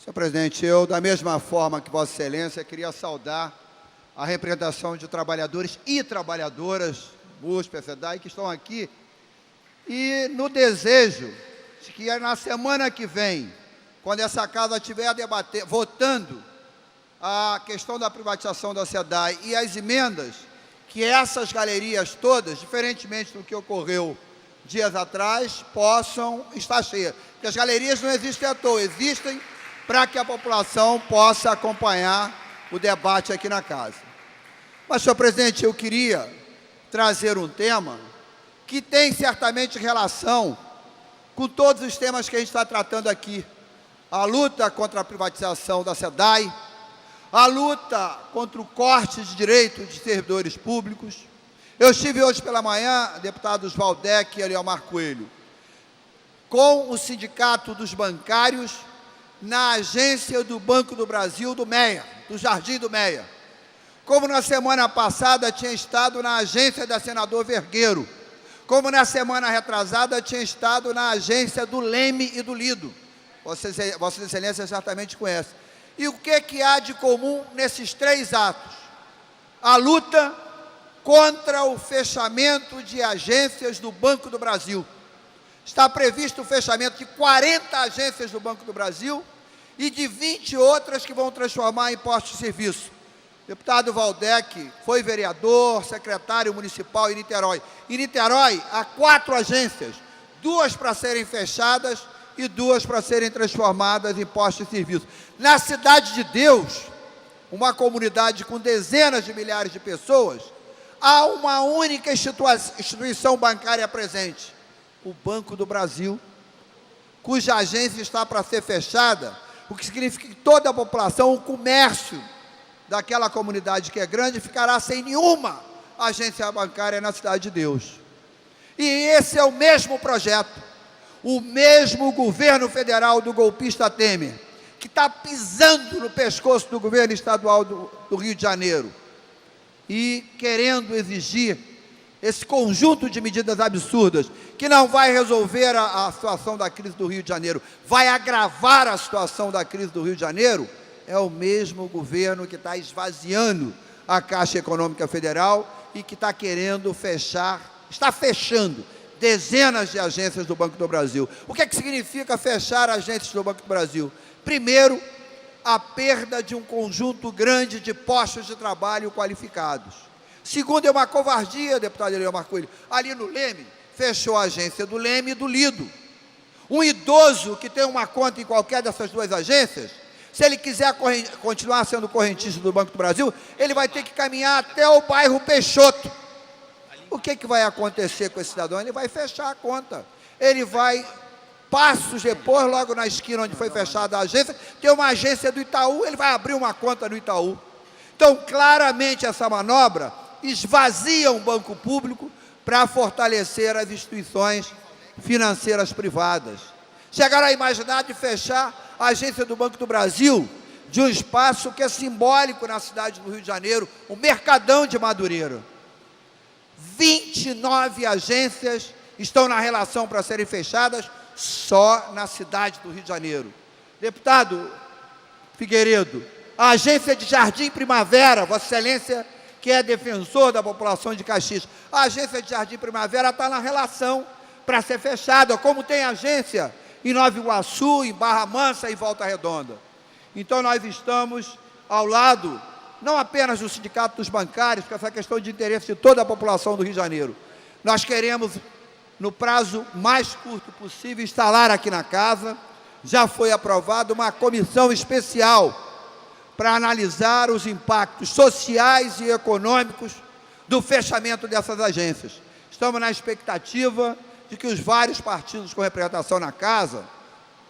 Senhor presidente, eu, da mesma forma que Vossa Excelência, queria saudar a representação de trabalhadores e trabalhadoras, BUSP, SEDAI, que estão aqui, e no desejo de que na semana que vem, quando essa casa estiver votando a questão da privatização da SEDAI e as emendas, que essas galerias todas, diferentemente do que ocorreu dias atrás, possam estar cheias. Porque as galerias não existem à toa, existem para que a população possa acompanhar o debate aqui na casa. Mas, senhor presidente, eu queria trazer um tema que tem certamente relação com todos os temas que a gente está tratando aqui. A luta contra a privatização da SEDAI, a luta contra o corte de direitos de servidores públicos. Eu estive hoje pela manhã, deputados Valdec e Eliomar Coelho, com o Sindicato dos Bancários na agência do Banco do Brasil, do MEA, do Jardim do MEA. Como na semana passada tinha estado na agência da senador Vergueiro, como na semana retrasada tinha estado na agência do Leme e do Lido. Vossa Excelência certamente conhece. E o que há de comum nesses três atos? A luta contra o fechamento de agências do Banco do Brasil. Está previsto o fechamento de 40 agências do Banco do Brasil e de 20 outras que vão transformar em postos de serviço. Deputado Valdec foi vereador, secretário municipal em Niterói. Em Niterói, há 4 agências, 2 para serem fechadas e 2 para serem transformadas em postos de serviço. Na Cidade de Deus, uma comunidade com dezenas de milhares de pessoas, há uma única instituição bancária presente, o Banco do Brasil, cuja agência está para ser fechada, o que significa que toda a população, o comércio daquela comunidade que é grande, ficará sem nenhuma agência bancária na Cidade de Deus. E esse é o mesmo projeto, o mesmo governo federal do golpista Temer, que está pisando no pescoço do governo estadual do Rio de Janeiro e querendo exigir esse conjunto de medidas absurdas, que não vai resolver a situação da crise do Rio de Janeiro, vai agravar a situação da crise do Rio de Janeiro. É o mesmo governo que está esvaziando a Caixa Econômica Federal e que está querendo está fechando dezenas de agências do Banco do Brasil. O que significa fechar agências do Banco do Brasil? Primeiro, a perda de um conjunto grande de postos de trabalho qualificados. Segundo, é uma covardia, deputado Eliomar Coelho. Ali no Leme, fechou a agência do Leme e do Lido. Um idoso que tem uma conta em qualquer dessas 2 agências, se ele quiser continuar sendo correntista do Banco do Brasil, ele vai ter que caminhar até o bairro Peixoto. O que vai acontecer com esse cidadão? Ele vai fechar a conta. Ele vai, passos depois, logo na esquina onde foi fechada a agência, tem uma agência do Itaú, ele vai abrir uma conta no Itaú. Então, claramente, essa manobra esvazia um banco público para fortalecer as instituições financeiras privadas. Chegaram a imaginar de fechar a agência do Banco do Brasil, de um espaço que é simbólico na cidade do Rio de Janeiro, o Mercadão de Madureira. 29 agências estão na relação para serem fechadas só na cidade do Rio de Janeiro. Deputado Figueiredo, a agência de Jardim Primavera, Vossa Excelência, que é defensor da população de Caxias, a agência de Jardim Primavera está na relação para ser fechada, como tem agência em Nova Iguaçu, em Barra Mansa e Volta Redonda. Então, nós estamos ao lado, não apenas do Sindicato dos Bancários, com essa questão de interesse de toda a população do Rio de Janeiro. Nós queremos, no prazo mais curto possível, instalar aqui na casa, já foi aprovada uma comissão especial para analisar os impactos sociais e econômicos do fechamento dessas agências. Estamos na expectativa de que os vários partidos com representação na casa,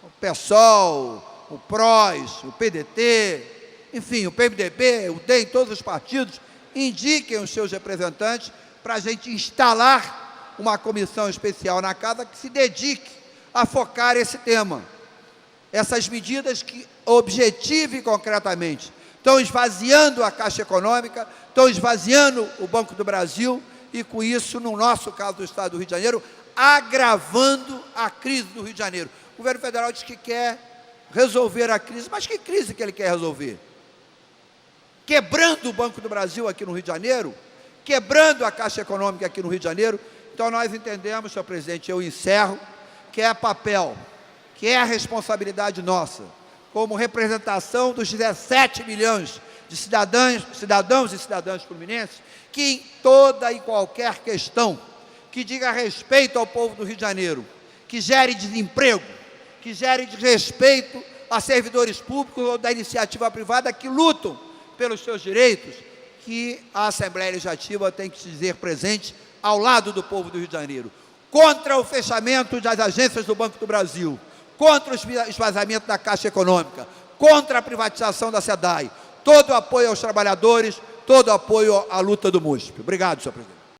o PSOL, o PROS, o PDT, enfim, o PMDB, o DEM, todos os partidos, indiquem os seus representantes para a gente instalar uma comissão especial na casa que se dedique a focar esse tema. Essas medidas que objetivem concretamente estão esvaziando a Caixa Econômica, estão esvaziando o Banco do Brasil e, com isso, no nosso caso do Estado do Rio de Janeiro, agravando a crise do Rio de Janeiro. O governo federal diz que quer resolver a crise. Mas que crise que ele quer resolver? Quebrando o Banco do Brasil aqui no Rio de Janeiro, quebrando a Caixa Econômica aqui no Rio de Janeiro. Então nós entendemos, senhor presidente, eu encerro, que é papel, que é a responsabilidade nossa, como representação dos 17 milhões de cidadãos e cidadãs fluminenses, que em toda e qualquer questão que diga respeito ao povo do Rio de Janeiro, que gere desemprego, que gere desrespeito a servidores públicos ou da iniciativa privada que lutam pelos seus direitos, que a Assembleia Legislativa tem que se dizer presente ao lado do povo do Rio de Janeiro, contra o fechamento das agências do Banco do Brasil, contra o esvaziamento da Caixa Econômica, contra a privatização da SEDAI, todo o apoio aos trabalhadores, todo o apoio à luta do MUSP. Obrigado, senhor presidente.